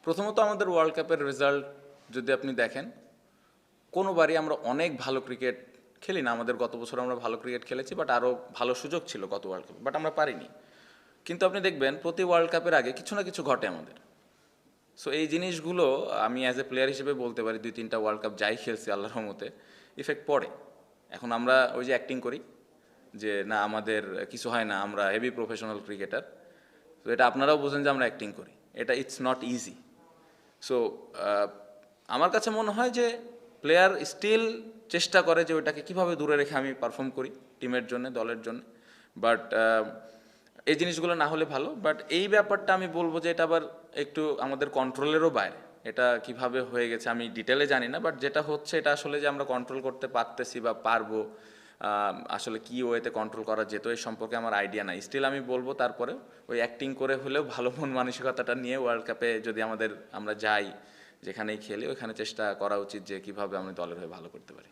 প্রথমত আমাদের ওয়ার্ল্ড কাপের রেজাল্ট যদি আপনি দেখেন, কোনোবারই আমরা অনেক ভালো ক্রিকেট খেলি না। আমাদের গত বছর আমরা ভালো ক্রিকেট খেলেছি, বাট আরও ভালো সুযোগ ছিল গত ওয়ার্ল্ড কাপে, বাট আমরা পারিনি। কিন্তু আপনি দেখবেন প্রতি ওয়ার্ল্ড কাপের আগে কিছু না কিছু ঘটে আমাদের। সো এই জিনিসগুলো আমি অ্যাজ এ প্লেয়ার হিসেবে বলতে পারি, 2-3টা ওয়ার্ল্ড কাপ যাই খেলছি আল্লাহর রহমতে ইফেক্ট পড়ে। এখন আমরা ওই যে অ্যাক্টিং করি যে না আমাদের কিছু হয় না, আমরা হেভি প্রফেশনাল ক্রিকেটার, তো এটা আপনারাও বোঝেন যে আমরা অ্যাক্টিং করি, এটা ইটস নট ইজি। সো আমার কাছে মনে হয় যে প্লেয়ার স্টিল চেষ্টা করে যে ওইটাকে কীভাবে দূরে রেখে আমি পারফর্ম করি টিমের জন্য, দলের জন্য। বাট এই জিনিসগুলো না হলে ভালো। বাট এই ব্যাপারটা আমি বলবো যে এটা আবার একটু আমাদের কন্ট্রোলেরও বাইরে। এটা কিভাবে হয়ে গেছে আমি ডিটেলে জানি না, বাট যেটা হচ্ছে এটা আসলে যে আমরা কন্ট্রোল করতে পারতেছি বা পারবো, আসলে কী ওয়েতে কন্ট্রোল করা যেত এই সম্পর্কে আমার আইডিয়া নাই। স্টিল আমি বলবো তারপরে ওই অ্যাক্টিং করে হলেও ভালো মন মানসিকতাটা নিয়ে ওয়ার্ল্ড কাপে যদি আমরা যাই, যেখানেই খেলি ওইখানে চেষ্টা করা উচিত যে কীভাবে আমি দলের হয়ে ভালো করতে পারি।